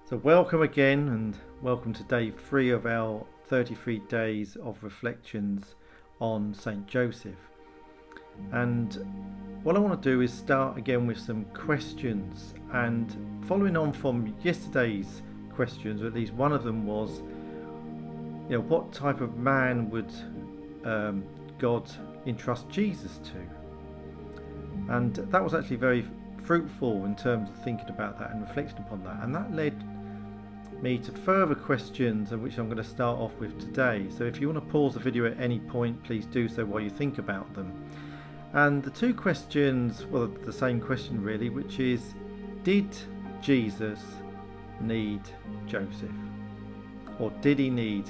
So welcome again, and welcome to day 3 of our 33 days of reflections on St. Joseph. And what I want to do is start again with some questions, and following on from yesterday's questions, or at least one of them was, what type of man would God entrust Jesus to? And that was actually very fruitful in terms of thinking about that and reflection upon that, and that led me to further questions, which I'm going to start off with today. So if you want to pause the video at any point, please do so while you think about them. And the two questions, well, the same question really, which is, did Jesus need Joseph, or did he need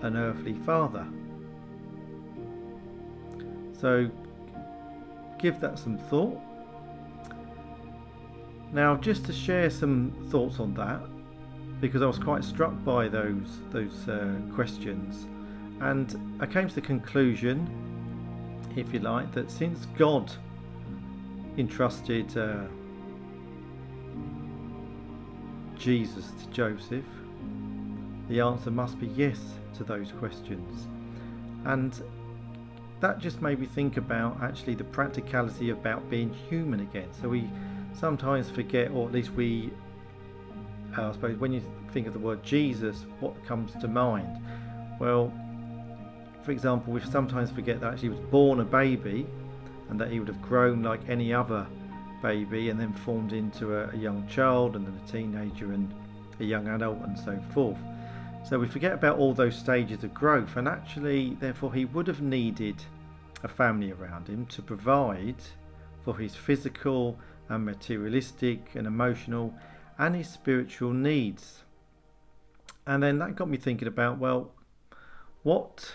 an earthly father? So give that some thought. Now, just to share some thoughts on that, because I was quite struck by those questions, and I came to the conclusion, if you like, that since God entrusted Jesus to Joseph, the answer must be yes to those questions. And that just made me think about actually the practicality about being human again. So we sometimes forget, or at least we, I suppose, when you think of the word Jesus, what comes to mind? Well, for example, we sometimes forget that actually he was born a baby, and that he would have grown like any other baby, and then formed into a young child, and then a teenager, and a young adult, and so forth. So we forget about all those stages of growth, and actually, therefore, he would have needed a family around him to provide for his physical and materialistic and emotional and his spiritual needs. And then that got me thinking about, well, what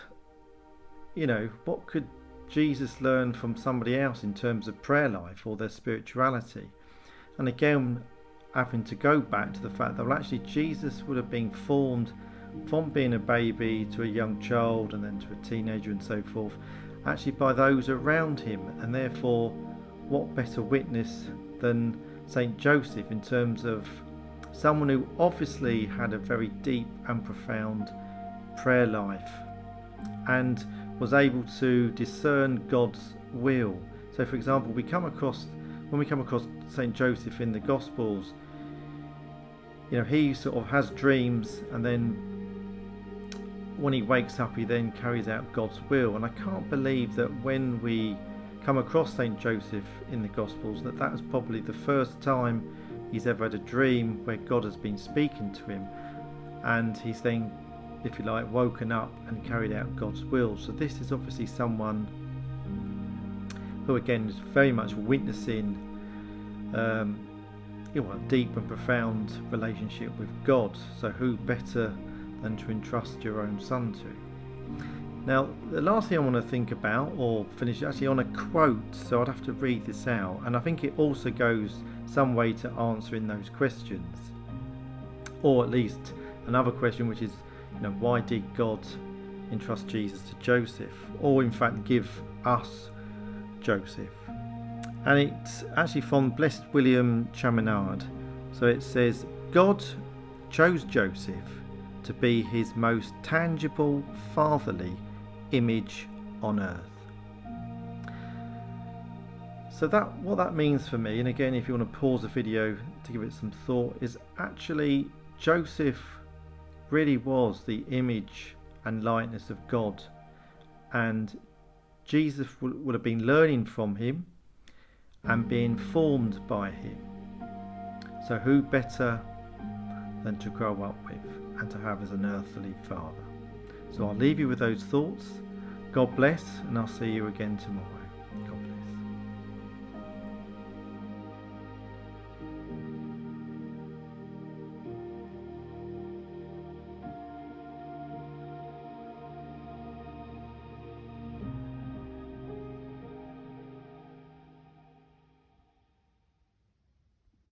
could Jesus learn from somebody else in terms of prayer life or their spirituality? And again, having to go back to the fact that, well, actually Jesus would have been formed from being a baby to a young child, and then to a teenager, and so forth, actually by those around him. And therefore, what better witness than St. Joseph in terms of someone who obviously had a very deep and profound prayer life, and was able to discern God's will. So for example, when we come across St. Joseph in the Gospels, he sort of has dreams, and then when he wakes up, he then carries out God's will. And I can't believe that when we come across St. Joseph in the Gospels, that was probably the first time he's ever had a dream where God has been speaking to him, and he's then, if you like, woken up and carried out God's will. So this is obviously someone who again is very much witnessing a deep and profound relationship with God. So who better than to entrust your own son to? Now, the last thing I want to think about, or finish, actually on a quote, so I'd have to read this out, and I think it also goes some way to answering those questions, or at least another question, which is, why did God entrust Jesus to Joseph, or in fact give us Joseph? And it's actually from Blessed William Chaminade. So it says, God chose Joseph to be his most tangible fatherly image on earth. So what that means for me, and again, if you want to pause the video to give it some thought, is actually Joseph really was the image and likeness of God, and Jesus would have been learning from him and being formed by him. So who better than to grow up with and to have as an earthly father? So I'll leave you with those thoughts. God bless, and I'll see you again tomorrow.